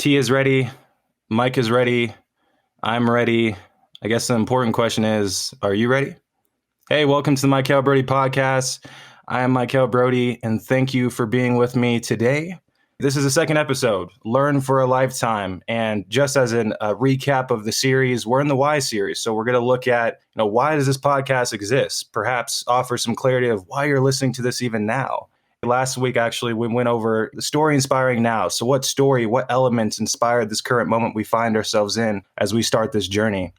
T is ready. Mike is ready. I'm ready. I guess the important question is, are you ready? Hey, welcome to the Mykel Broady podcast. I am Mykel Broady, and thank you for being with me today. This is the second episode, Learn for a Lifetime. And just as a recap of the series, we're in the why series. So we're going to look at, why does this podcast exist? Perhaps offer some clarity of why you're listening to this even now. Last week, actually, we went over the story inspiring now. So what story, what elements inspired this current moment we find ourselves in as we start this journey?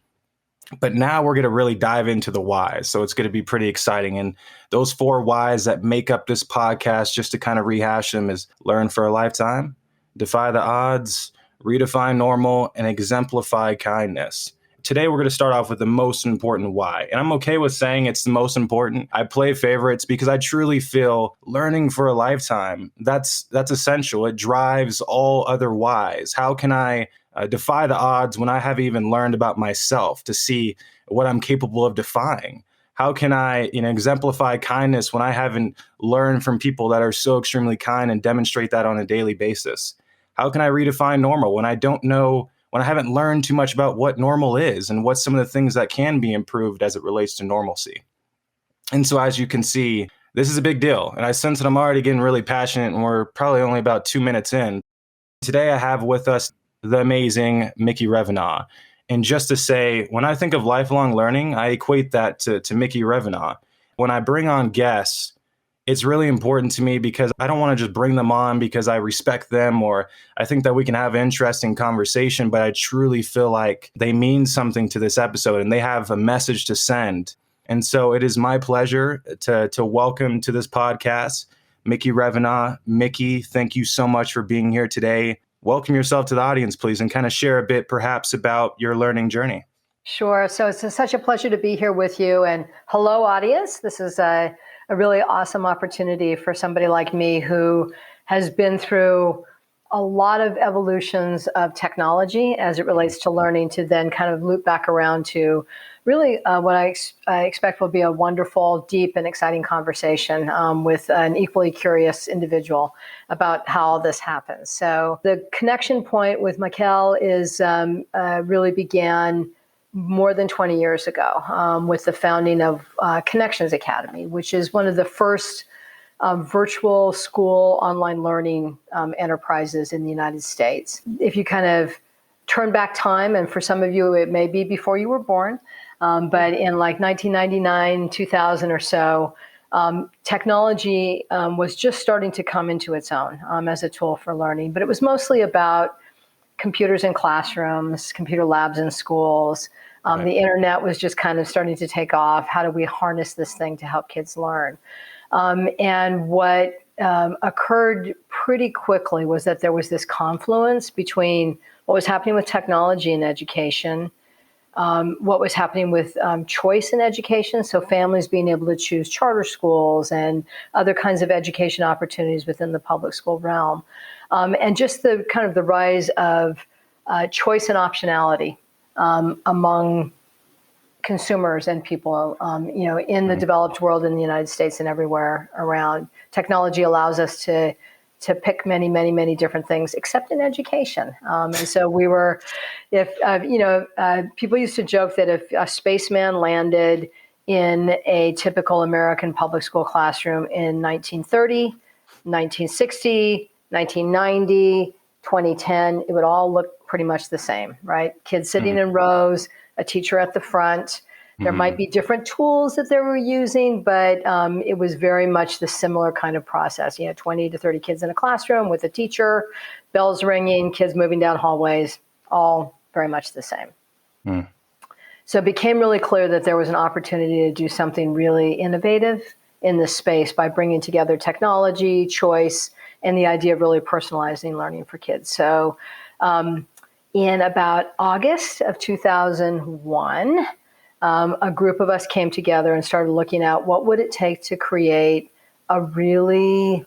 But now we're going to really dive into the whys. So it's going to be pretty exciting. And those 4 whys that make up this podcast, just to kind of rehash them, is learn for a lifetime, defy the odds, redefine normal, and exemplify kindness. Today, we're going to start off with the most important why. And I'm okay with saying it's the most important. I play favorites because I truly feel learning for a lifetime, that's essential. It drives all other whys. How can I defy the odds when I haven't even learned about myself to see what I'm capable of defying? How can I, exemplify kindness when I haven't learned from people that are so extremely kind and demonstrate that on a daily basis? How can I redefine normal when I don't know, when I haven't learned too much about what normal is and what some of the things that can be improved as it relates to normalcy? And so, as you can see, this is a big deal. And I sense that I'm already getting really passionate, and we're probably only about 2 minutes in. Today, I have with us the amazing Mykel Revenaugh. And just to say, when I think of lifelong learning, I equate that to Mykel Revenaugh. When I bring on guests, it's really important to me because I don't want to just bring them on because I respect them or I think that we can have an interesting conversation, but I truly feel like they mean something to this episode and they have a message to send. And so it is my pleasure to welcome to this podcast, Mykel Revenaugh. Mykel, thank you so much for being here today. Welcome yourself to the audience, please, and kind of share a bit perhaps about your learning journey. Sure. So it's such a pleasure to be here with you. And hello, audience. This is a really awesome opportunity for somebody like me who has been through a lot of evolutions of technology as it relates to learning to then kind of loop back around to really what I expect will be a wonderful, deep, and exciting conversation with an equally curious individual about how this happens. So the connection point with Mykel is really began more than 20 years ago with the founding of Connections Academy, which is one of the first virtual school online learning enterprises in the United States. If you kind of turn back time, and for some of you, it may be before you were born, but in like 1999, 2000 or so, technology was just starting to come into its own as a tool for learning. But it was mostly about computers in classrooms, computer labs in schools. Right. The internet was just kind of starting to take off. How do we harness this thing to help kids learn? And what occurred pretty quickly was that there was this confluence between what was happening with technology in education, what was happening with choice in education, so families being able to choose charter schools and other kinds of education opportunities within the public school realm, and just the kind of the rise of choice and optionality among consumers and people, in the developed world in the United States and everywhere around. Technology allows us to pick many, many, many different things, except in education. And so people used to joke that if a spaceman landed in a typical American public school classroom in 1930, 1960, 1990, 2010, it would all look pretty much the same, right? Kids sitting in rows, a teacher at the front. There might be different tools that they were using, but it was very much the similar kind of process. 20 to 30 kids in a classroom with a teacher, bells ringing, kids moving down hallways, all very much the same. So it became really clear that there was an opportunity to do something really innovative in this space by bringing together technology, choice, and the idea of really personalizing learning for kids. So in about August of 2001, a group of us came together and started looking at what would it take to create a really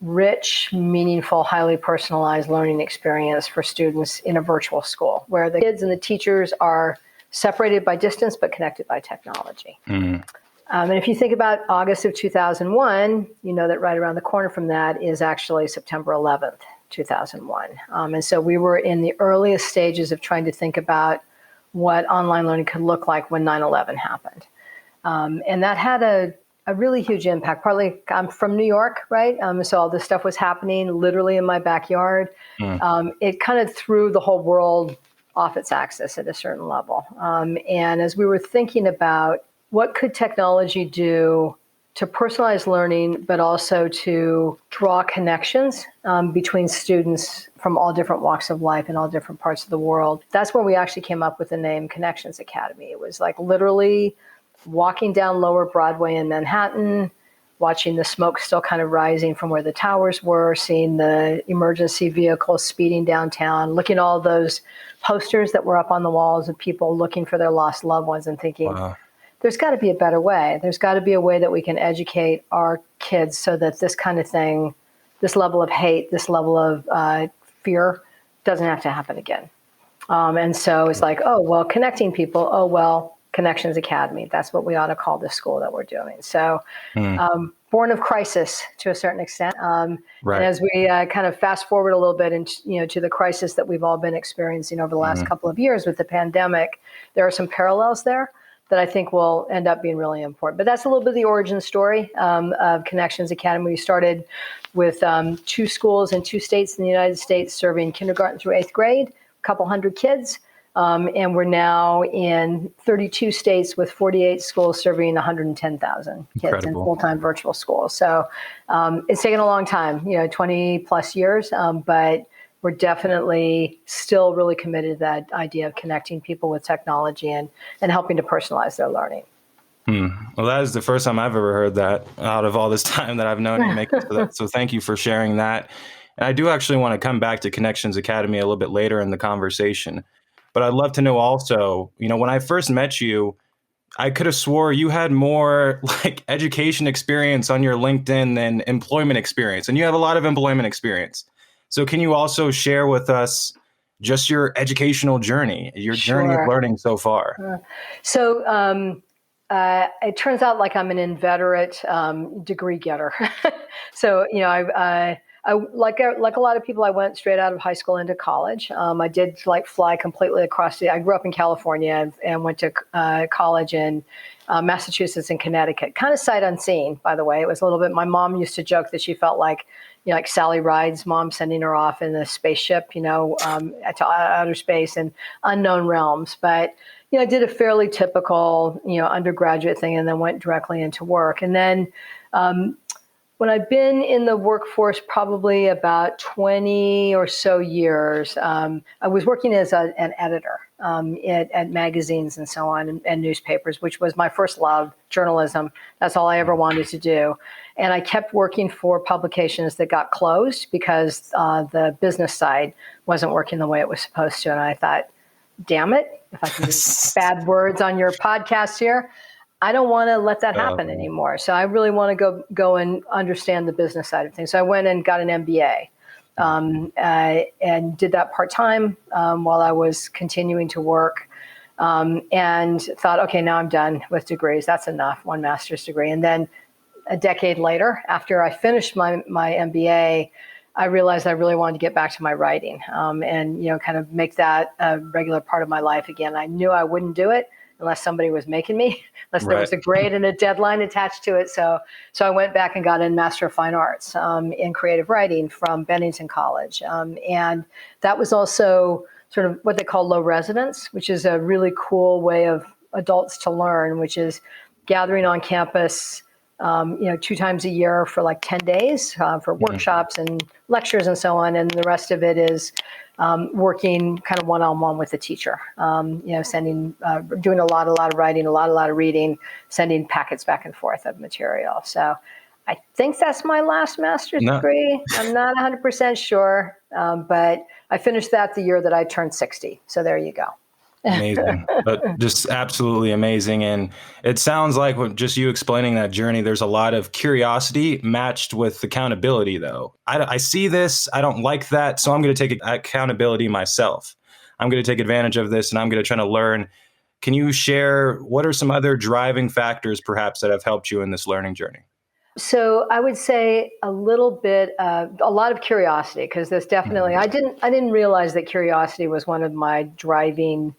rich, meaningful, highly personalized learning experience for students in a virtual school where the kids and the teachers are separated by distance but connected by technology. And if you think about August of 2001, you know that right around the corner from that is actually September 11th, 2001. And so we were in the earliest stages of trying to think about what online learning could look like when 9/11 happened. And that had a really huge impact. Partly, I'm from New York, right? So all this stuff was happening literally in my backyard. It kind of threw the whole world off its axis at a certain level. And as we were thinking about what could technology do to personalize learning, but also to draw connections between students from all different walks of life in all different parts of the world, that's where we actually came up with the name Connections Academy. It was like literally walking down Lower Broadway in Manhattan, watching the smoke still kind of rising from where the towers were, seeing the emergency vehicles speeding downtown, looking at all those posters that were up on the walls of people looking for their lost loved ones and thinking, Wow. there's got to be a better way. There's got to be a way that we can educate our kids so that this kind of thing, this level of hate, this level of fear doesn't have to happen again. And so it's like, oh, well, connecting people, oh, well, Connections Academy. That's what we ought to call the school that we're doing. So born of crisis to a certain extent. Right. And as we kind of fast forward a little bit and to the crisis that we've all been experiencing over the last couple of years with the pandemic, there are some parallels there that I think will end up being really important. But that's a little bit of the origin story of Connections Academy. We started with 2 schools in 2 states in the United States serving kindergarten through 8th grade, a couple hundred kids. And we're now in 32 states with 48 schools serving 110,000 kids in full-time virtual schools. So it's taken a long time, 20 plus years, but we're definitely still really committed to that idea of connecting people with technology and helping to personalize their learning. Well, that is the first time I've ever heard that out of all this time that I've known you. So thank you for sharing that. And I do actually want to come back to Connections Academy a little bit later in the conversation. But I'd love to know also, when I first met you, I could have swore you had more like education experience on your LinkedIn than employment experience. And you have a lot of employment experience. So can you also share with us just your educational journey, your journey of learning so far? So it turns out like I'm an inveterate degree getter. So, I like a lot of people, I went straight out of high school into college. I did fly completely across I grew up in California and went to college in Massachusetts and Connecticut, kind of sight unseen, by the way. It was a little bit, my mom used to joke that she felt like Sally Ride's mom sending her off in a spaceship, to outer space and unknown realms. But, I did a fairly typical, undergraduate thing and then went directly into work. And then, when I've been in the workforce probably about 20 or so years, I was working as an editor at magazines and so on and newspapers, which was my first love, journalism. That's all I ever wanted to do. And I kept working for publications that got closed because the business side wasn't working the way it was supposed to. And I thought, damn it, if I can use bad words on your podcast here, I don't want to let that happen anymore. So I really want to go and understand the business side of things. So I went and got an MBA and did that part-time while I was continuing to work and thought, okay, now I'm done with degrees. That's enough, 1 master's degree. And then a decade later, after I finished my MBA, I realized I really wanted to get back to my writing and, kind of make that a regular part of my life again. I knew I wouldn't do it unless somebody was making me, unless there was a grade and a deadline attached to it. So I went back and got a Master of Fine Arts in creative writing from Bennington College. And that was also sort of what they call low residence, which is a really cool way of adults to learn, which is gathering on campus 2 times a year for 10 daes for workshops and lectures and so on. And the rest of it is working kind of one-on-one with the teacher, sending, doing a lot of writing, a lot of reading, sending packets back and forth of material. So I think that's my last master's degree. I'm not 100% sure, but I finished that the year that I turned 60. So there you go. Amazing, but just absolutely amazing. And it sounds like with just you explaining that journey, there's a lot of curiosity matched with accountability, though. I see this, I don't like that, so I'm going to take accountability myself. I'm going to take advantage of this and I'm going to try to learn. Can you share what are some other driving factors perhaps that have helped you in this learning journey? So I would say a lot of curiosity, because there's definitely, I didn't realize that curiosity was one of my driving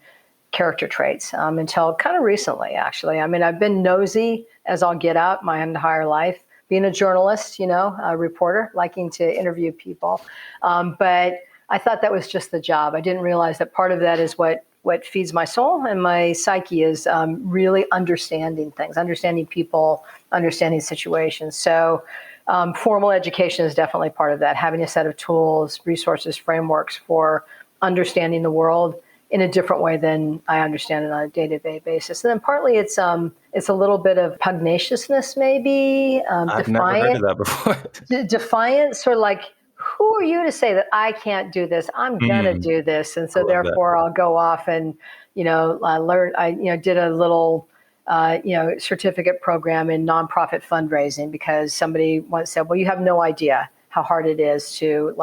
character traits until kind of recently, actually. I mean, I've been nosy as all get out my entire life, being a journalist, a reporter, liking to interview people. But I thought that was just the job. I didn't realize that part of that is what feeds my soul and my psyche is really understanding things, understanding people, understanding situations. So formal education is definitely part of that, having a set of tools, resources, frameworks for understanding the world in a different way than I understand it on a day-to-day basis. And then partly it's a little bit of pugnaciousness, maybe, I've never heard of that before. defiant, sort of like, who are you to say that I can't do this? I'm gonna do this, and I so love that. therefore I'll go off and learn. I did a little certificate program in nonprofit fundraising because somebody once said, "Well, you have no idea how hard it is to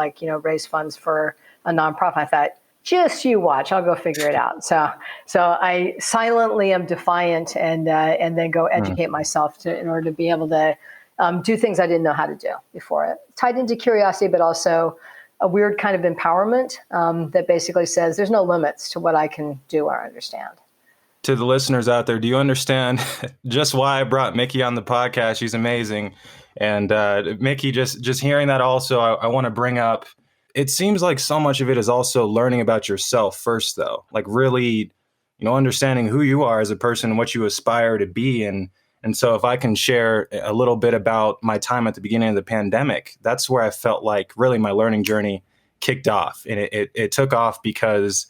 raise funds for a nonprofit." I thought, just you watch, I'll go figure it out. So I silently am defiant and then go educate myself in order to be able to do things I didn't know how to do before. It tied into curiosity, but also a weird kind of empowerment that basically says there's no limits to what I can do or understand. To the listeners out there, do you understand just why I brought Mickey on the podcast? She's amazing. And Mickey, just hearing that also, I want to bring up, it seems like so much of it is also learning about yourself first, though, like really, understanding who you are as a person and what you aspire to be. And so if I can share a little bit about my time at the beginning of the pandemic, that's where I felt like really my learning journey kicked off. And it took off because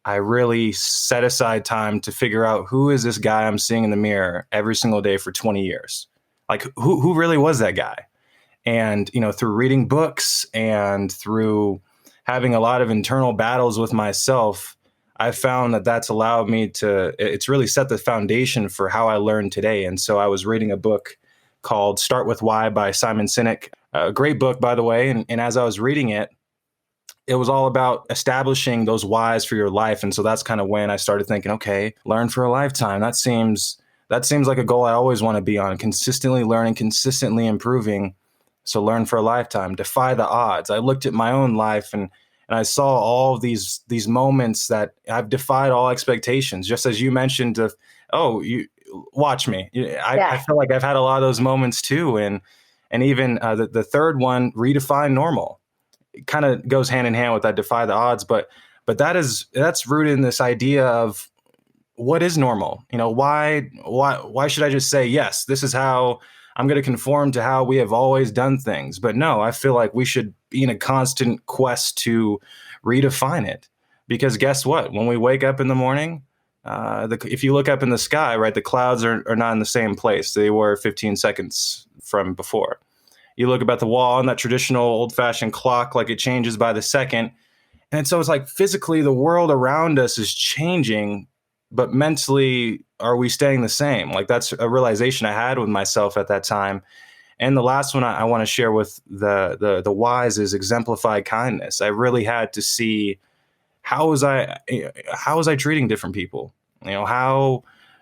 I really set aside time to figure out who is this guy I'm seeing in the mirror every single day for 20 years? Like who really was that guy? And, through reading books and through having a lot of internal battles with myself, I found that that's allowed me it's really set the foundation for how I learn today. And so I was reading a book called Start With Why by Simon Sinek, a great book, by the way. And as I was reading it, it was all about establishing those whys for your life. And so that's kind of when I started thinking, okay, learn for a lifetime. That seems like a goal I always want to be on, consistently learning, consistently improving. So learn for a lifetime, defy the odds. I looked at my own life and I saw all of these moments that I've defied all expectations, just as you mentioned, you watch me. I feel like I've had a lot of those moments too. And even the third one, redefine normal. It kind of goes hand in hand with that defy the odds, but that's rooted in this idea of what is normal. Why should I just say, yes, this is how I'm going to conform to how we have always done things? But no, I feel like we should be in a constant quest to redefine it, because guess what? When we wake up in the morning, if you look up in the sky, right, the clouds are not in the same place they were 15 seconds from before. You look up at the wall and that traditional old-fashioned clock, like it changes by the second. And so it's like physically the world around us is changing, but mentally, are we staying the same? Like that's a realization I had with myself at that time. And the last one I want to share with the whys is exemplify kindness. I really had to see how was I treating different people?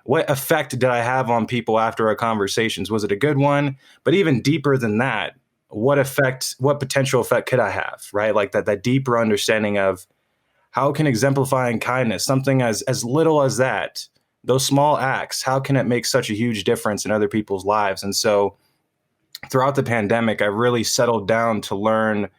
What effect did I have on people after our conversations? Was it a good one? But even deeper than that, what potential effect could I have, right? Like that deeper understanding of how can exemplifying kindness, something as little as that, those small acts, how can it make such a huge difference in other people's lives? And so throughout the pandemic, I really settled down to learn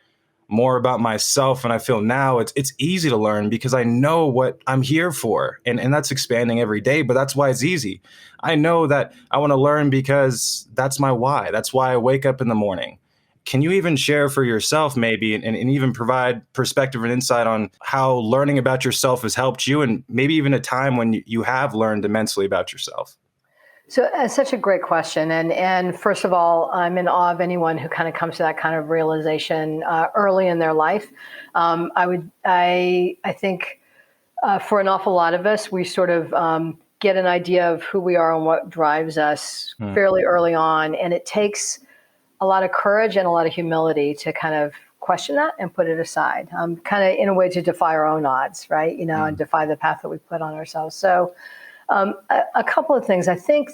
more about myself. And I feel now it's easy to learn because I know what I'm here for. And that's expanding every day, but that's why it's easy. I know that I want to learn because that's my why. That's why I wake up in the morning. Can you even share for yourself maybe and even provide perspective and insight on how learning about yourself has helped you, and maybe even a time when you have learned immensely about yourself? So such a great question. And first of all, I'm in awe of anyone who kind of comes to that kind of realization early in their life. I think for an awful lot of us, we sort of get an idea of who we are and what drives us fairly early on. And it takes a lot of courage and a lot of humility to kind of question that and put it aside, kind of in a way to defy our own odds, right? And defy the path that we put on ourselves. So a couple of things. I think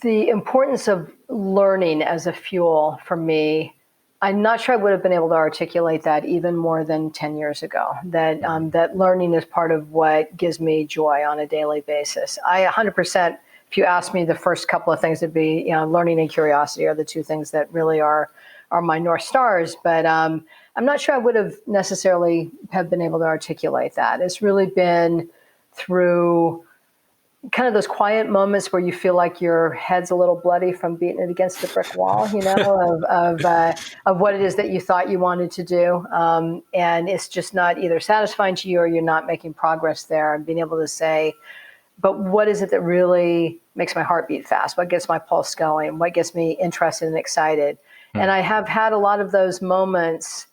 the importance of learning as a fuel for me, I'm not sure I would have been able to articulate that even more than 10 years ago, that learning is part of what gives me joy on a daily basis. I 100%, if you ask me, the first couple of things would be, learning and curiosity are the two things that really are my North Stars. But I'm not sure I would have necessarily have been able to articulate that. It's really been through kind of those quiet moments where you feel like your head's a little bloody from beating it against the brick wall, of what it is that you thought you wanted to do. And it's just not either satisfying to you or you're not making progress there, and being able to say, but what is it that really makes my heart beat fast? What gets my pulse going? What gets me interested and excited? And I have had a lot of those moments,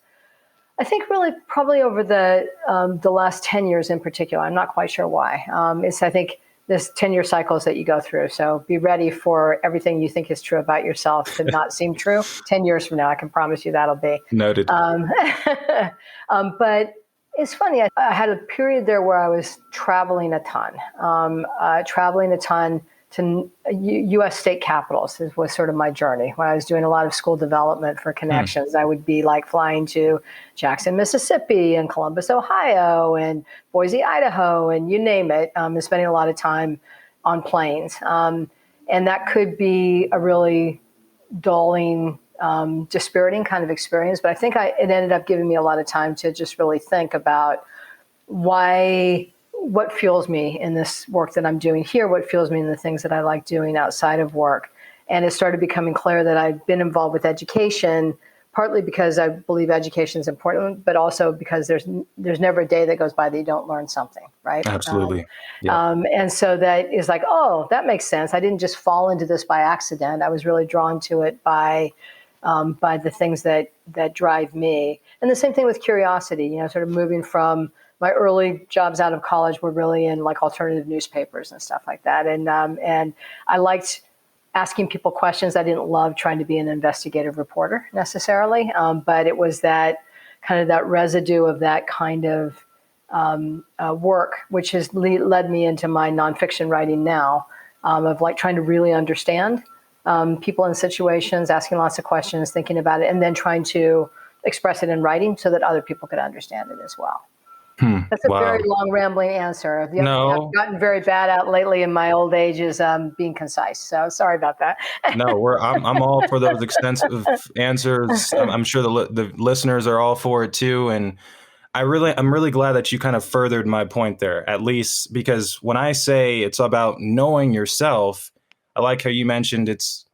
I think really probably over the last 10 years in particular. I'm not quite sure why. I think this 10-year cycles that you go through. So be ready for everything you think is true about yourself to not seem true. 10 years from now, I can promise you that'll be. Noted. But it's funny. I had a period there where I was traveling a ton to U.S. state capitals was sort of my journey. When I was doing a lot of school development for connections, I would be like flying to Jackson, Mississippi, and Columbus, Ohio, and Boise, Idaho, and you name it, and spending a lot of time on planes. And that could be a really dulling, dispiriting kind of experience. But I think it ended up giving me a lot of time to just really think about what fuels me in this work that I'm doing here, what fuels me in the things that I like doing outside of work. And it started becoming clear that I've been involved with education, partly because I believe education is important, but also because there's never a day that goes by that you don't learn something, right? Absolutely. And so that is like, oh, that makes sense. I didn't just fall into this by accident. I was really drawn to it by the things that drive me. And the same thing with curiosity, sort of moving from my early jobs out of college were really in like alternative newspapers and stuff like that. And I liked asking people questions. I didn't love trying to be an investigative reporter necessarily, but it was that kind of that residue of that kind of work, which has led me into my nonfiction writing now, of like trying to really understand people in situations, asking lots of questions, thinking about it, and then trying to express it in writing so that other people could understand it as well. That's a very long, rambling answer. The other thing I've gotten very bad at lately in my old age is being concise. So sorry about that. No, I'm all for those extensive answers. I'm sure the listeners are all for it too. And I'm really glad that you kind of furthered my point there, at least because when I say it's about knowing yourself, I like how you mentioned that's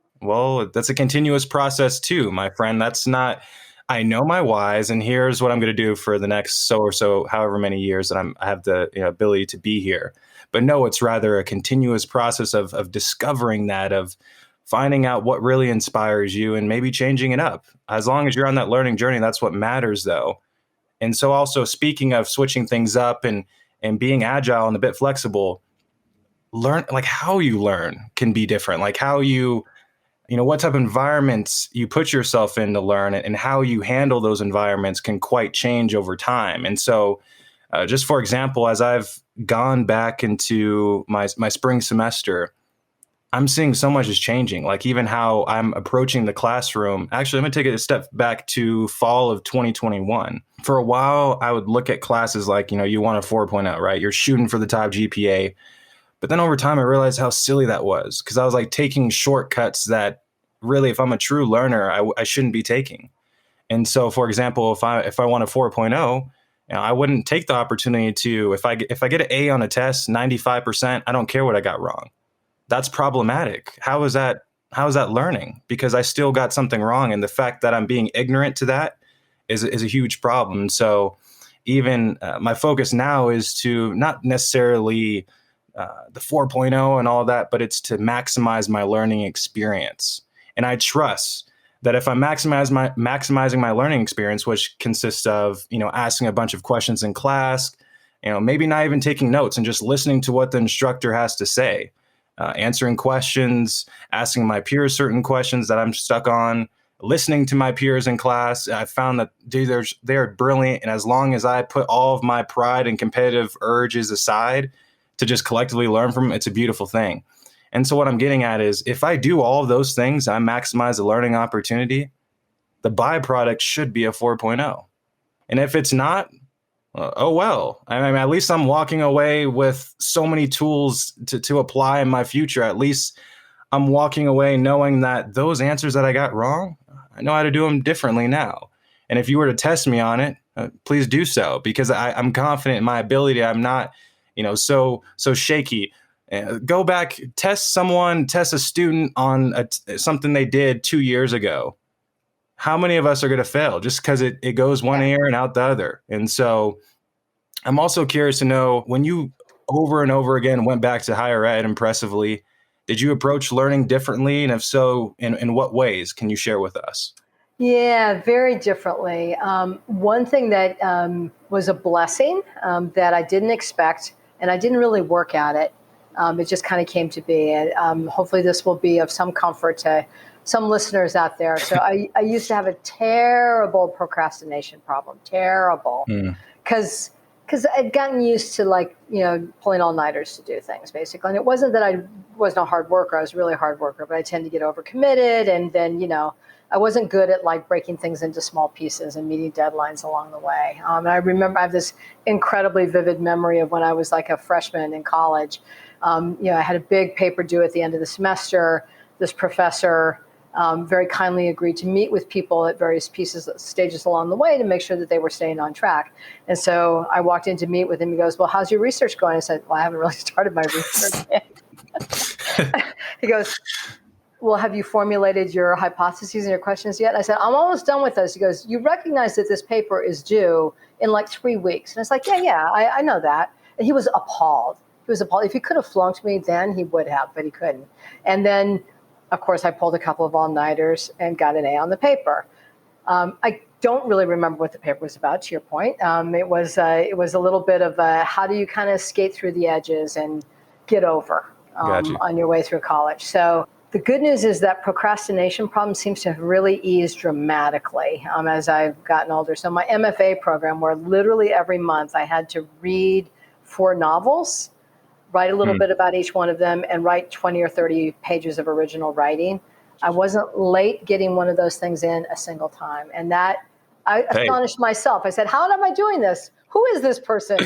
a continuous process too, my friend. That's not, I know my whys, and here's what I'm going to do for the next however many years that I have the ability to be here. But no, it's rather a continuous process of discovering that, of finding out what really inspires you and maybe changing it up. As long as you're on that learning journey, that's what matters though. And so also speaking of switching things up and being agile and a bit flexible, learn like how you learn can be different, like how what type of environments you put yourself in to learn and how you handle those environments can quite change over time. And so just for example, as I've gone back into my spring semester, I'm seeing so much is changing, like even how I'm approaching the classroom. Actually, I'm going to take it a step back to fall of 2021. For a while, I would look at classes like, you want a 4.0, right? You're shooting for the top GPA. But then over time, I realized how silly that was because I was like taking shortcuts that really, if I'm a true learner, I shouldn't be taking. And so, for example, if I want a 4.0, I wouldn't take the opportunity to, if I get an A on a test, 95%, I don't care what I got wrong. That's problematic. How is that learning? Because I still got something wrong. And the fact that I'm being ignorant to that is a huge problem. So even my focus now is to not necessarily the 4.0 and all that, but it's to maximize my learning experience. And I trust that if I'm maximizing my learning experience, which consists of, asking a bunch of questions in class, maybe not even taking notes and just listening to what the instructor has to say, answering questions, asking my peers certain questions that I'm stuck on, listening to my peers in class, I found that they're brilliant. And as long as I put all of my pride and competitive urges aside to just collectively learn from them, it's a beautiful thing. And so what I'm getting at is if I do all of those things, I maximize the learning opportunity, the byproduct should be a 4.0. And if it's not, oh, well, I mean, at least I'm walking away with so many tools to apply in my future. At least I'm walking away knowing that those answers that I got wrong, I know how to do them differently now. And if you were to test me on it, please do so, because I'm confident in my ability. I'm not, so shaky. Go back, test a student on something they did 2 years ago. How many of us are going to fail just because it goes one ear and out the other? And so I'm also curious to know, when you over and over again went back to higher ed impressively, did you approach learning differently? And if so, in what ways can you share with us? Yeah, very differently. One thing that was a blessing that I didn't expect, and I didn't really work at it. It just kind of came to be. And hopefully this will be of some comfort to some listeners out there. So I used to have a terrible procrastination problem, terrible, because I'd gotten used to pulling all-nighters to do things, basically. And it wasn't that I wasn't a hard worker. I was a really hard worker, but I tend to get overcommitted. And then, I wasn't good at breaking things into small pieces and meeting deadlines along the way. And I remember I have this incredibly vivid memory of when I was a freshman in college. I had a big paper due at the end of the semester. This professor very kindly agreed to meet with people at various stages along the way to make sure that they were staying on track. And so I walked in to meet with him. He goes, "Well, how's your research going?" I said, "Well, I haven't really started my research yet." He goes, "Well, have you formulated your hypotheses and your questions yet?" I said, "I'm almost done with those." He goes, "You recognize that this paper is due in 3 weeks." And I was like, yeah, I know that. And he was appalled. If he could have flunked me then, he would have, but he couldn't. And then, of course, I pulled a couple of all-nighters and got an A on the paper. I don't really remember what the paper was about, to your point. It was a little bit of how do you kind of skate through the edges and get over on your way through college. So the good news is that procrastination problem seems to have really eased dramatically as I've gotten older. So my MFA program, where literally every month I had to read 4 novels, write a little bit about each one of them, and write 20 or 30 pages of original writing. I wasn't late getting one of those things in a single time. And that, I astonished myself. I said, how am I doing this? Who is this person?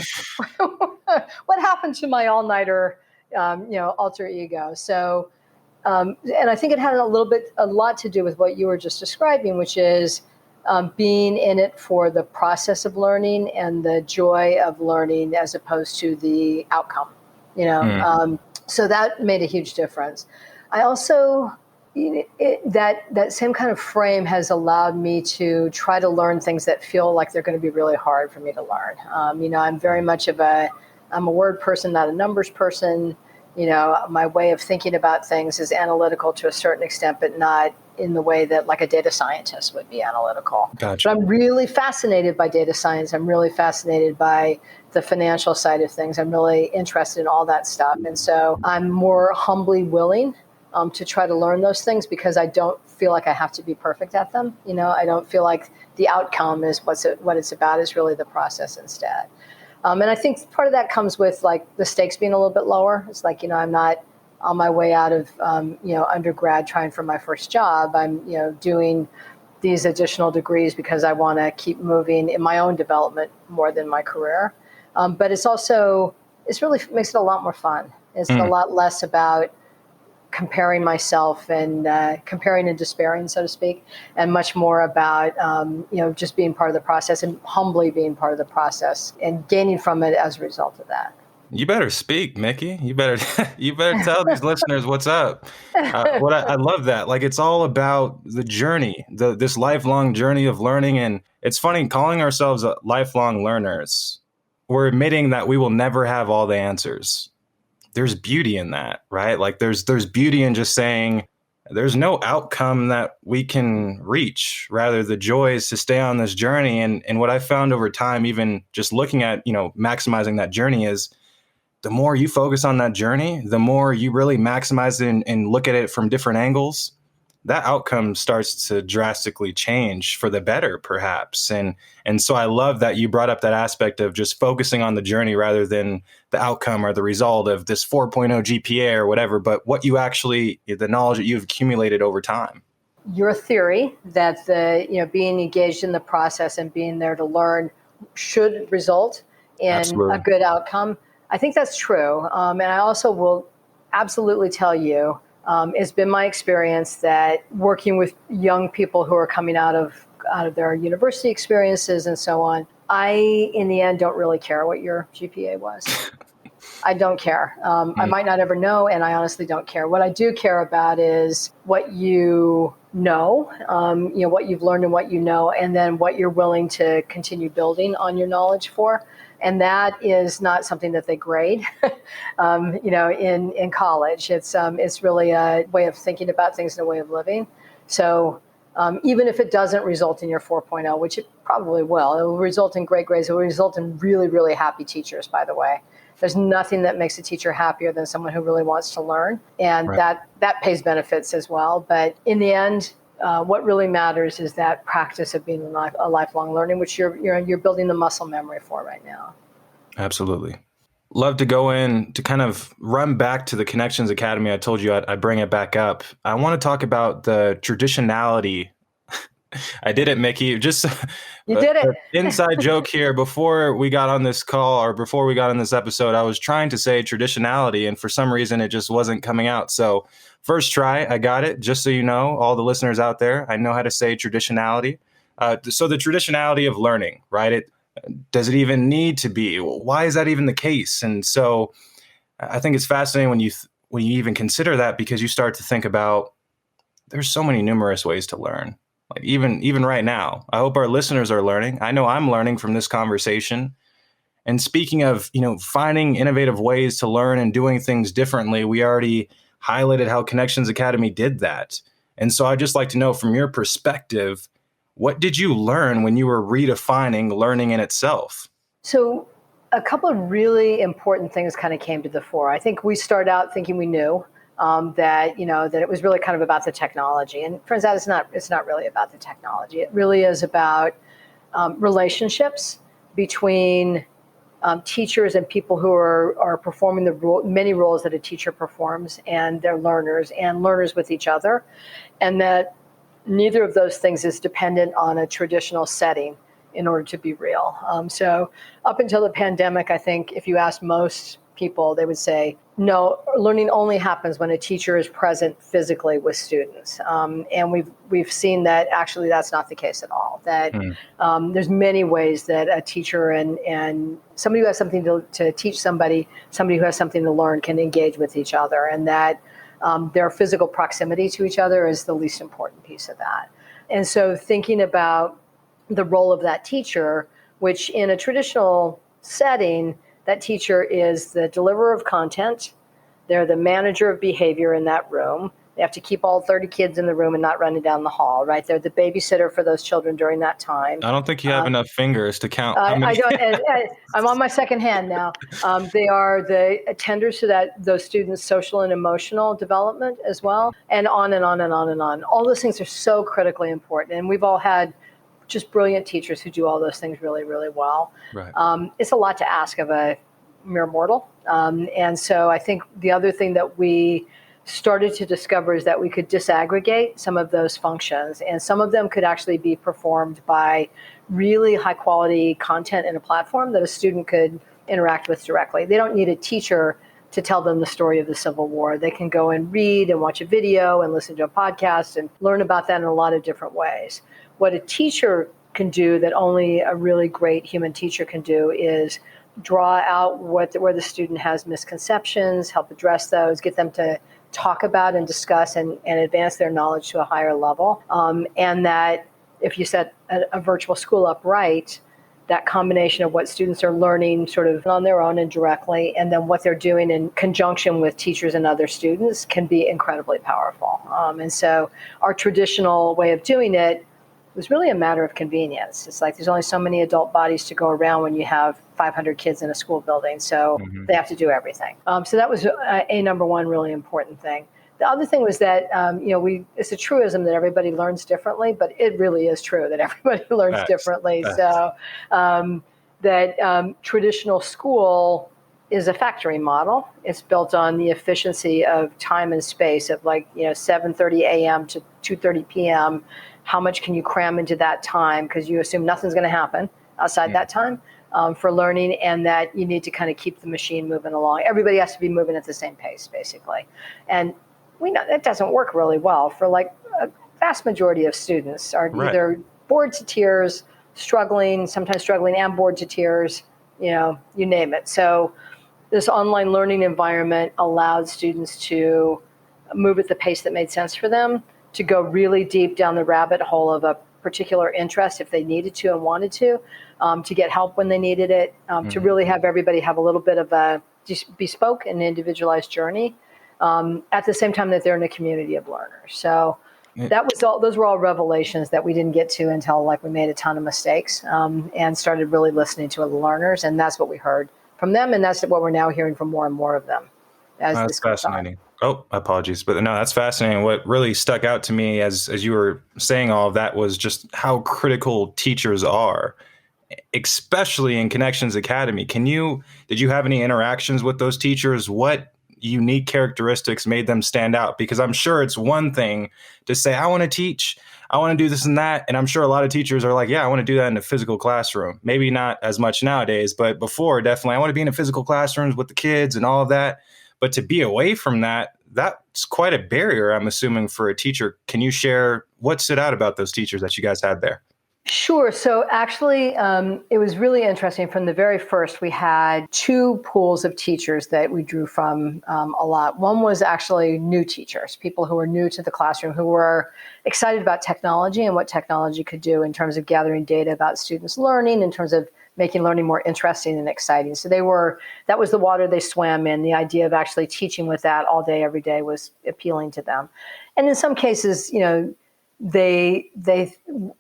What happened to my all-nighter, alter ego? So, and I think it had a lot to do with what you were just describing, which is being in it for the process of learning and the joy of learning as opposed to the outcome. So that made a huge difference. I also, that same kind of frame has allowed me to try to learn things that feel like they're going to be really hard for me to learn. I'm very much I'm a word person, not a numbers person. My way of thinking about things is analytical to a certain extent, but not in the way that a data scientist would be analytical. Gotcha. But I'm really fascinated by data science. I'm really fascinated by the financial side of things. I'm really interested in all that stuff. And so I'm more humbly willing to try to learn those things because I don't feel like I have to be perfect at them. I don't feel like the outcome is what it's about is really the process instead. And I think part of that comes with the stakes being a little bit lower. It's I'm not on my way out of undergrad trying for my first job. I'm doing these additional degrees because I want to keep moving in my own development more than my career. But it's really makes it a lot more fun. It's a lot less about comparing myself and comparing and despairing, so to speak, and much more about just being part of the process and humbly being part of the process and gaining from it as a result of that. You better speak, Mickey. You better tell these listeners what's up. I love that. It's all about the journey, this lifelong journey of learning. And it's funny, calling ourselves lifelong learners, we're admitting that we will never have all the answers. There's beauty in that, right? There's beauty in just saying there's no outcome that we can reach. Rather, the joy is to stay on this journey. And what I found over time, even just looking at, maximizing that journey, is the more you focus on that journey, the more you really maximize it and look at it from different angles, that outcome starts to drastically change for the better, perhaps. And so I love that you brought up that aspect of just focusing on the journey rather than the outcome or the result of this 4.0 GPA or whatever, but what you actually, the knowledge that you've accumulated over time. Your theory that being engaged in the process and being there to learn should result in Absolutely. a good outcome. I think that's true. And I also will absolutely tell you, it's been my experience that working with young people who are coming out of their university experiences and so on, I, in the end, don't really care what your GPA was. I don't care. I might not ever know, and I honestly don't care. What I do care about is what you know, what you've learned and what you know, and then what you're willing to continue building on your knowledge for. And that is not something that they grade, in college. It's really a way of thinking about things and a way of living. So even if it doesn't result in your 4.0, which it probably will, it will result in great grades. It will result in really, really happy teachers, by the way. There's nothing that makes a teacher happier than someone who really wants to learn. And Right. that pays benefits as well. But in the end, what really matters is that practice of being a lifelong learning, which you're building the muscle memory for right now. Absolutely. Love to go in to kind of run back to the Connections Academy. I told you I'd bring it back up. I want to talk about the traditionality. I did it, Mickey. Just You did it. inside joke here. Before we got on this call or before we got on this episode, I was trying to say traditionality, and for some reason it just wasn't coming out. So first try, I got it. Just so you know, all the listeners out there, I know how to say traditionality. So the traditionality of learning, right? Does it even need to be? Why is that even the case? And so I think it's fascinating when you even consider that, because you start to think about there's so many numerous ways to learn. Like even right now, I hope our listeners are learning. I know I'm learning from this conversation. And speaking of, finding innovative ways to learn and doing things differently, we already highlighted how Connections Academy did that. And so I'd just like to know, from your perspective, what did you learn when you were redefining learning in itself? So a couple of really important things kind of came to the fore. I think we started out thinking we knew that it was really kind of about the technology, and it turns out it's not really about the technology. It really is about relationships between teachers and people who are performing the many roles that a teacher performs, and their learners and learners with each other, and that neither of those things is dependent on a traditional setting in order to be real. So up until the pandemic, I think if you ask most people, they would say, no, learning only happens when a teacher is present physically with students. And we've seen that actually that's not the case at all. That there's many ways that a teacher and somebody who has something to teach somebody who has something to learn can engage with each other, and that their physical proximity to each other is the least important piece of that. And so thinking about the role of that teacher, which in a traditional setting, that teacher is the deliverer of content. They're the manager of behavior in that room. They have to keep all 30 kids in the room and not running down the hall, right? They're the babysitter for those children during that time. I don't think you have enough fingers to count how many. I don't. I'm on my second hand now. They are the attenders to those students' social and emotional development as well, and on and on and on and on. All those things are so critically important, and we've all had just brilliant teachers who do all those things really, really well. Right. It's a lot to ask of a mere mortal. And so I think the other thing that we started to discover is that we could disaggregate some of those functions, and some of them could actually be performed by really high quality content in a platform that a student could interact with directly. They don't need a teacher to tell them the story of the Civil War. They can go and read and watch a video and listen to a podcast and learn about that in a lot of different ways. What a teacher can do that only a really great human teacher can do is draw out where the student has misconceptions, help address those, get them to talk about and discuss and advance their knowledge to a higher level. And that if you set a virtual school up right, that combination of what students are learning sort of on their own and directly, and then what they're doing in conjunction with teachers and other students can be incredibly powerful. And so our traditional way of doing it was really a matter of convenience. It's like there's only so many adult bodies to go around when you have 500 kids in a school building, so they have to do everything. So that was a number one really important thing. The other thing was that, it's a truism that everybody learns differently, but it really is true that everybody learns Facts. differently. Facts. So traditional school is a factory model. It's built on the efficiency of time and space of 7:30 a.m. to 2:30 p.m. How much can you cram into that time? Because you assume nothing's going to happen outside that time for learning, and that you need to kind of keep the machine moving along. Everybody has to be moving at the same pace, basically. And we know that doesn't work really well for a vast majority of students are either bored to tears, sometimes struggling and bored to tears, you name it. So this online learning environment allowed students to move at the pace that made sense for them, to go really deep down the rabbit hole of a particular interest if they needed to and wanted to get help when they needed it, to really have everybody have a little bit of a bespoke and individualized journey at the same time that they're in a community of learners. So those were all revelations that we didn't get to until we made a ton of mistakes and started really listening to the learners. And that's what we heard from them. And that's what we're now hearing from more and more of them. That's fascinating. Oh, apologies. But no, that's fascinating. What really stuck out to me as you were saying all of that was just how critical teachers are, especially in Connections Academy. Did you have any interactions with those teachers? What unique characteristics made them stand out? Because I'm sure it's one thing to say, I want to teach, I want to do this and that. And I'm sure a lot of teachers are like, yeah, I want to do that in a physical classroom. Maybe not as much nowadays, but before, definitely, I want to be in a physical classrooms with the kids and all of that. But to be away from that's quite a barrier, I'm assuming, for a teacher. Can you share what stood out about those teachers that you guys had there? Sure. So actually, it was really interesting. From the very first, we had two pools of teachers that we drew from a lot. One was actually new teachers, people who were new to the classroom, who were excited about technology and what technology could do in terms of gathering data about students' learning, in terms of making learning more interesting and exciting. So that was the water they swam in. The idea of actually teaching with that all day, every day was appealing to them. And in some cases, they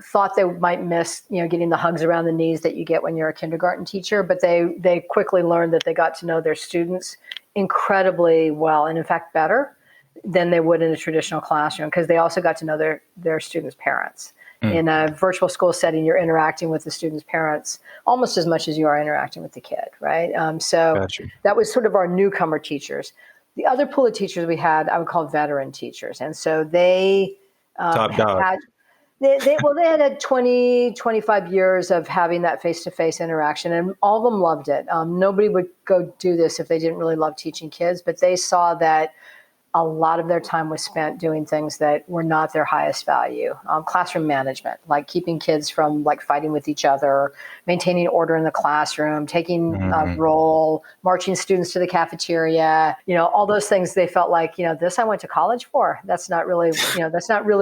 thought they might miss, getting the hugs around the knees that you get when you're a kindergarten teacher, but they quickly learned that they got to know their students incredibly well, and in fact better than they would in a traditional classroom, because they also got to know their students' parents. In a virtual school setting, you're interacting with the students' parents almost as much as you are interacting with the kid, right? Gotcha. That was sort of our newcomer teachers. The other pool of teachers we had, I would call veteran teachers. And so they top dog. They had 20, 25 years of having that face-to-face interaction, and all of them loved it. Nobody would go do this if they didn't really love teaching kids, but they saw that a lot of their time was spent doing things that were not their highest value. Classroom management, like keeping kids from fighting with each other, maintaining order in the classroom, taking a role, marching students to the cafeteria, all those things. They felt like, this I went to college for. That's not really,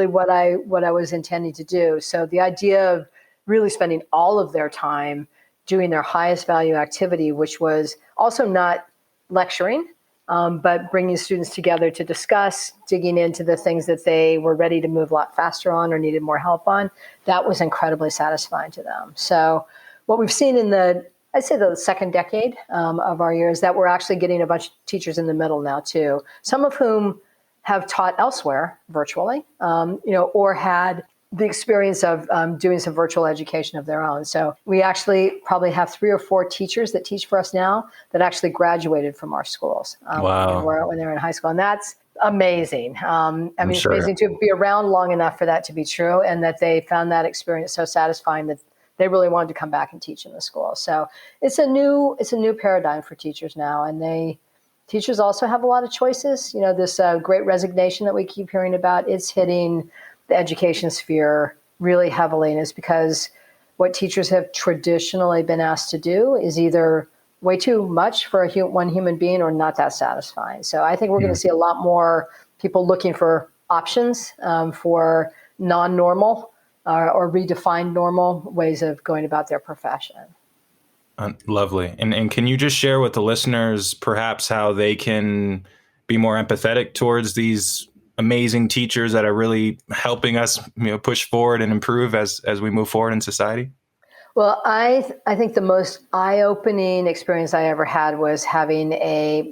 what I was intending to do. So the idea of really spending all of their time doing their highest value activity, which was also not lecturing, but bringing students together to discuss, digging into the things that they were ready to move a lot faster on or needed more help on, that was incredibly satisfying to them. So what we've seen in I'd say the second decade of our year is that we're actually getting a bunch of teachers in the middle now too, some of whom have taught elsewhere virtually, or had the experience of doing some virtual education of their own. So we actually probably have 3 or 4 teachers that teach for us now that actually graduated from our schools when they were in high school. And that's amazing. It's amazing to be around long enough for that to be true, and that they found that experience so satisfying that they really wanted to come back and teach in the school. So it's a new paradigm for teachers now. And teachers also have a lot of choices. This great resignation that we keep hearing about, it's hitting the education sphere really heavily, and it's because what teachers have traditionally been asked to do is either way too much for one human being or not that satisfying. So I think we're going to see a lot more people looking for options for non-normal or redefined normal ways of going about their profession. Lovely. And can you just share with the listeners perhaps how they can be more empathetic towards these amazing teachers that are really helping us, push forward and improve as we move forward in society? Well, I think the most eye-opening experience I ever had was having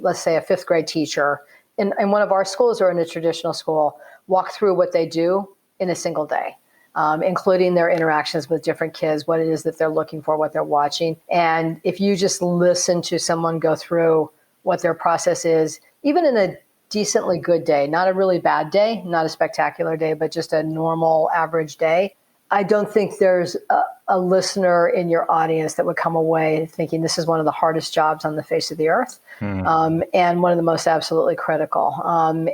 let's say a 5th grade teacher in one of our schools or in a traditional school, walk through what they do in a single day. Including their interactions with different kids, what it is that they're looking for, what they're watching. And if you just listen to someone go through what their process is, even in a decently good day, not a really bad day, not a spectacular day, but just a normal average day, I don't think there's a listener in your audience that would come away thinking this is one of the hardest jobs on the face of the earth, and one of the most absolutely critical.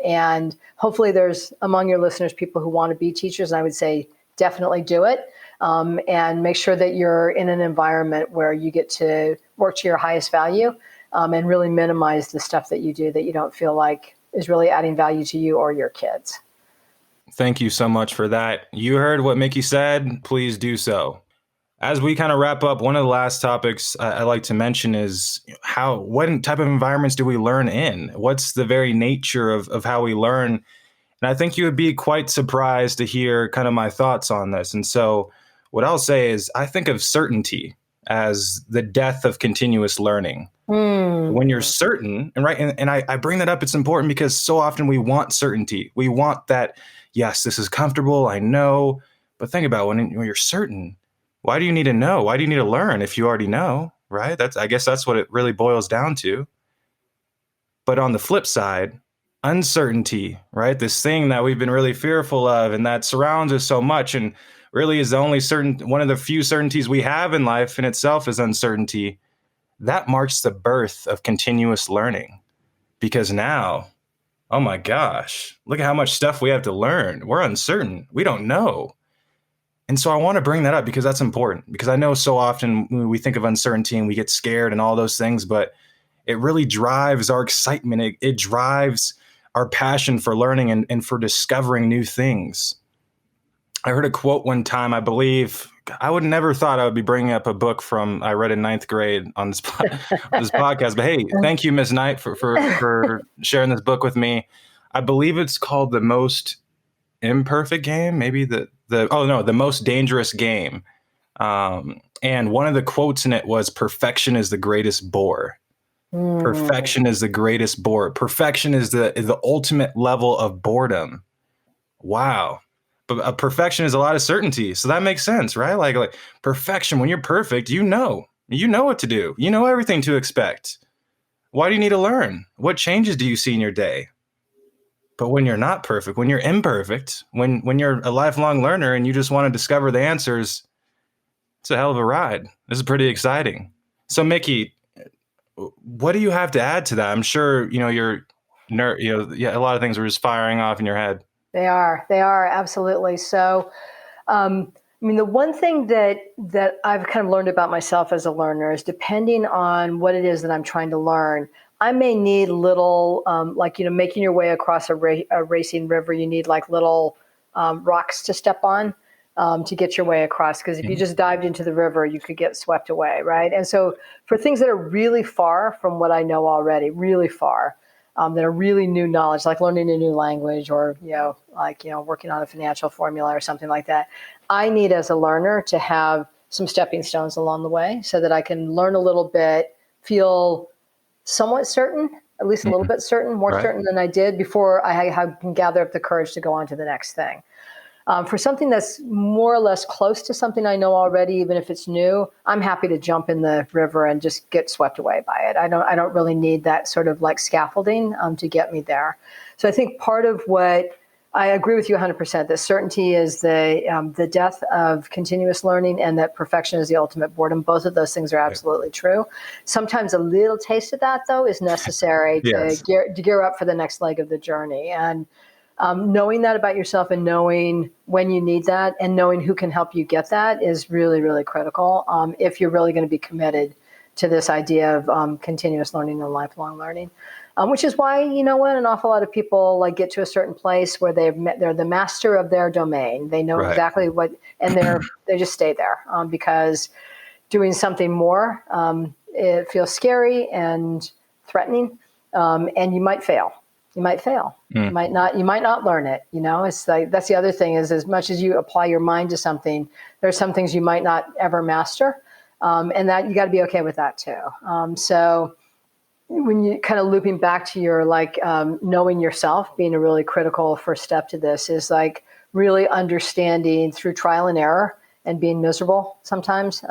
And hopefully there's among your listeners people who want to be teachers, and I would say definitely do it, and make sure that you're in an environment where you get to work to your highest value, and really minimize the stuff that you do that you don't feel like is really adding value to you or your kids. Thank you so much for that. You heard what Mickey said. Please do so. As we kind of wrap up, one of the last topics I like to mention is what type of environments do we learn in? What's the very nature of how we learn? And I think you would be quite surprised to hear kind of my thoughts on this. And so what I'll say is I think of certainty as the death of continuous learning. When you're certain, and I bring that up, it's important because so often we want certainty. We want that, yes, this is comfortable, I know. But think about when you're certain, why do you need to know? Why do you need to learn if you already know, right? I guess that's what it really boils down to. But on the flip side, uncertainty, right? This thing that we've been really fearful of and that surrounds us so much and really is the only one of the few certainties we have in life in itself is uncertainty. That marks the birth of continuous learning, because now, oh my gosh, look at how much stuff we have to learn. We're uncertain. We don't know. And so I want to bring that up because that's important, because I know so often when we think of uncertainty and we get scared and all those things, but it really drives our excitement. It drives our passion for learning and for discovering new things. I heard a quote one time, I believe, I would never thought I would be bringing up a book I read in 9th grade on this podcast. But hey, thank you, Miss Knight, for sharing this book with me. I believe it's called The Most Imperfect Game, maybe the Most Dangerous Game. And one of the quotes in it was, perfection is the greatest bore. Perfection is the greatest bore. Perfection is the ultimate level of boredom. Wow. But perfection is a lot of certainty. So that makes sense, right? Like perfection, when you're perfect, you know what to do. You know everything to expect. Why do you need to learn? What changes do you see in your day? But when you're not perfect, when you're imperfect, when you're a lifelong learner and you just want to discover the answers, it's a hell of a ride. This is pretty exciting. So Mickey, what do you have to add to that? I'm sure, you're a lot of things are just firing off in your head. They are absolutely. So, the one thing that I've kind of learned about myself as a learner is, depending on what it is that I'm trying to learn, I may need little, making your way across a racing river, you need like little rocks to step on to get your way across. Because if you just dived into the river, you could get swept away, right? And so for things that are really far from what I know already, really far, that are really new knowledge, like learning a new language or, working on a financial formula or something like that, I need as a learner to have some stepping stones along the way so that I can learn a little bit, feel somewhat certain, at least a little bit certain, more certain than I did before I can gather up the courage to go on to the next thing. For something that's more or less close to something I know already, even if it's new, I'm happy to jump in the river and just get swept away by it. I don't really need that sort of like scaffolding to get me there. So I think part of what I agree with you 100%, that certainty is the death of continuous learning, and that perfection is the ultimate boredom. Both of those things are absolutely true. Sometimes a little taste of that, though, is necessary to gear up for the next leg of the journey. And knowing that about yourself and knowing when you need that and knowing who can help you get that is really, really critical if you're really going to be committed to this idea of continuous learning and lifelong learning. Which is why, an awful lot of people get to a certain place where they're the master of their domain. They know exactly what, and they just stay there because doing something more, it feels scary and threatening, and you might fail. You might fail. You might not learn it. It's like, that's the other thing is, as much as you apply your mind to something, there's some things you might not ever master. And that you got to be okay with that too. So when you kind of looping back to your knowing yourself being a really critical first step to this is like really understanding through trial and error and being miserable sometimes,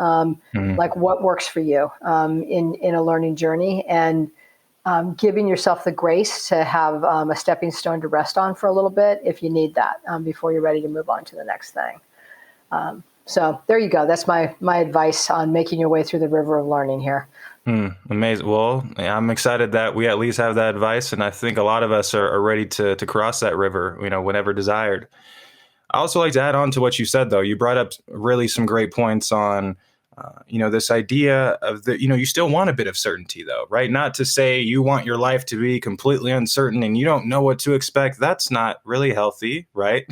like what works for you in a learning journey, and giving yourself the grace to have a stepping stone to rest on for a little bit if you need that before you're ready to move on to the next thing. So there you go. That's my advice on making your way through the river of learning here. Amazing. Well, I'm excited that we at least have that advice, and I think a lot of us are ready to cross that river, whenever desired. I also like to add on to what you said, though. You brought up really some great points on, this idea of you still want a bit of certainty, though, right? Not to say you want your life to be completely uncertain and you don't know what to expect. That's not really healthy, right?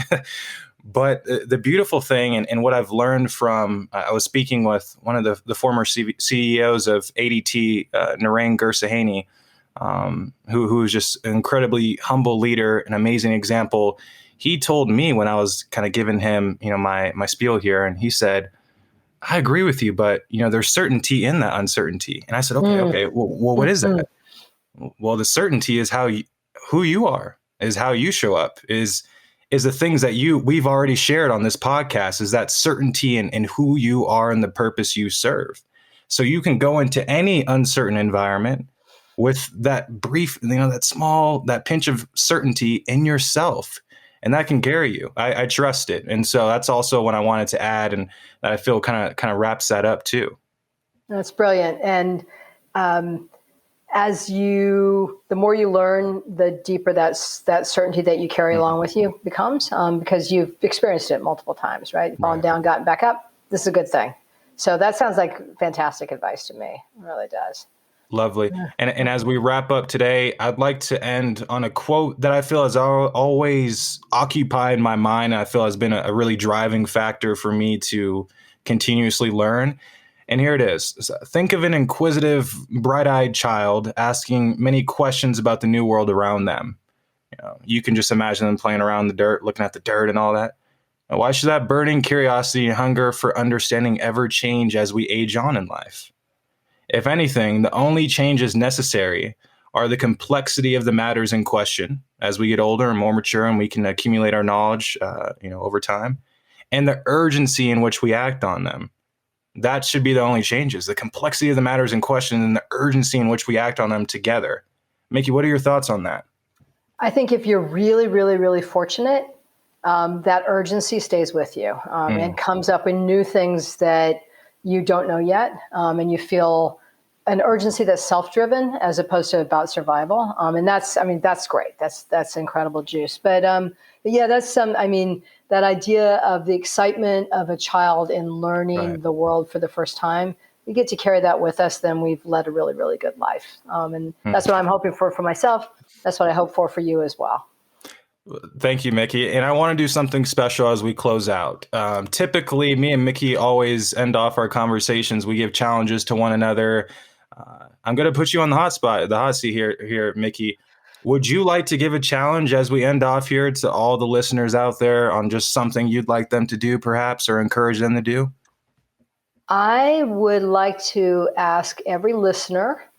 But the beautiful thing, and what I've learned from, I was speaking with one of the former CEOs of ADT, Narain Gursahani, who is just an incredibly humble leader, an amazing example. He told me when I was kind of giving him, my spiel here, and he said, I agree with you, but, there's certainty in that uncertainty. And I said, okay, well, what is that? Well, the certainty is who you are, is how you show up, is the things that we've already shared on this podcast, is that certainty in who you are and the purpose you serve. So you can go into any uncertain environment with that brief, that pinch of certainty in yourself. And that can carry you. I trust it. And so that's also what I wanted to add, and that I feel kind of wraps that up too. That's brilliant. And the more you learn, the deeper that certainty that you carry along with you becomes, because you've experienced it multiple times, right? Fallen down, gotten back up. This is a good thing. So that sounds like fantastic advice to me. It really does. Lovely. Yeah. And as we wrap up today, I'd like to end on a quote that I feel has always occupied my mind, and I feel has been a really driving factor for me to continuously learn. And here it is. Think of an inquisitive, bright-eyed child asking many questions about the new world around them. You can just imagine them playing around in the dirt, looking at the dirt and all that. Now, why should that burning curiosity and hunger for understanding ever change as we age on in life? If anything, the only changes necessary are the complexity of the matters in question as we get older and more mature, and we can accumulate our knowledge, over time, and the urgency in which we act on them. That should be the only changes: the complexity of the matters in question and the urgency in which we act on them together. Mickey, what are your thoughts on that? I think if you're really, really, really fortunate, that urgency stays with you and comes up in new things that you don't know yet, and you feel an urgency that's self-driven as opposed to about survival. And that's great. That's incredible juice. But yeah, that's that idea of the excitement of a child in learning the world for the first time. We get to carry that with us, then we've led a really, really good life. And that's what I'm hoping for myself. That's what I hope for you as well. Thank you, Mickey. And I want to do something special as we close out. Typically, me and Mickey always end off our conversations. We give challenges to one another. I'm going to put you on the hot seat here, Mickey. Would you like to give a challenge as we end off here to all the listeners out there on just something you'd like them to do, perhaps, or encourage them to do? I would like to ask every listener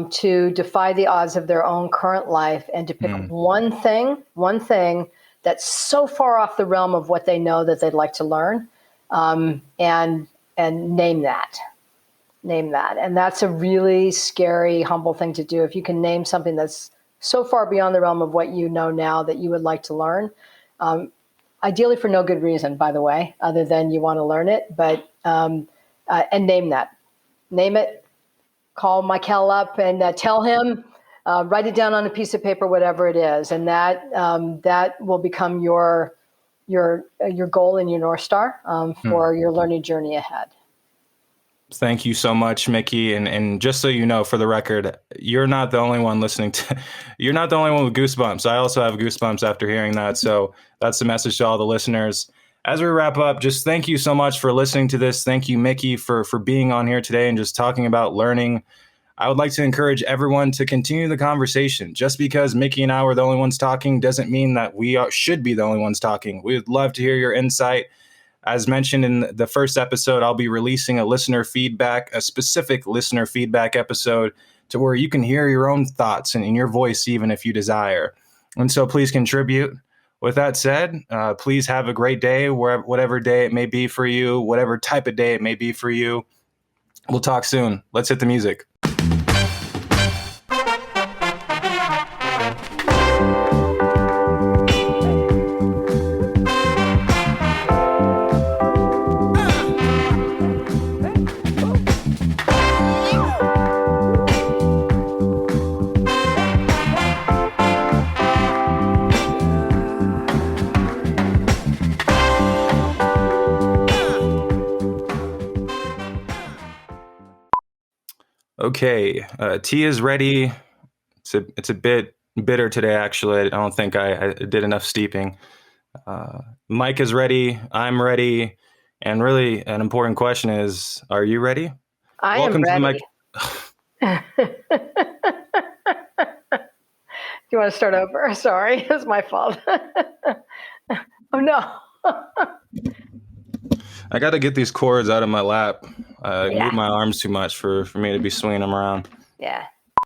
to defy the odds of their own current life and to pick one thing that's so far off the realm of what they know that they'd like to learn, and name that. And that's a really scary, humble thing to do. If you can name something that's so far beyond the realm of what you know now that you would like to learn, ideally for no good reason, by the way, other than you want to learn it, but and name that. Name it. Call Mykel up and tell him, write it down on a piece of paper, whatever it is. And that will become your goal and your North Star for your learning journey ahead. Thank you so much, Mickey. And just so you know, for the record, you're not the only one you're not the only one with goosebumps. I also have goosebumps after hearing that. So that's the message to all the listeners. As we wrap up, just thank you so much for listening to this. Thank you, Mickey, for being on here today and just talking about learning. I would like to encourage everyone to continue the conversation. Just because Mickey and I were the only ones talking doesn't mean that we should be the only ones talking. We would love to hear your insight. As mentioned in the first episode, I'll be releasing a specific listener feedback episode to where you can hear your own thoughts and in your voice, even if you desire. And so please contribute. With that said, please have a great day, whatever day it may be for you, whatever type of day it may be for you. We'll talk soon. Let's hit the music. Okay, tea is ready. It's a bit bitter today, actually. I don't think I did enough steeping. Mike is ready. I'm ready. And really, an important question is, are you ready? I am ready. Do you want to start over? Sorry, it's my fault. Oh, no. I got to get these cords out of my lap. I move my arms too much for me to be swinging them around. Yeah.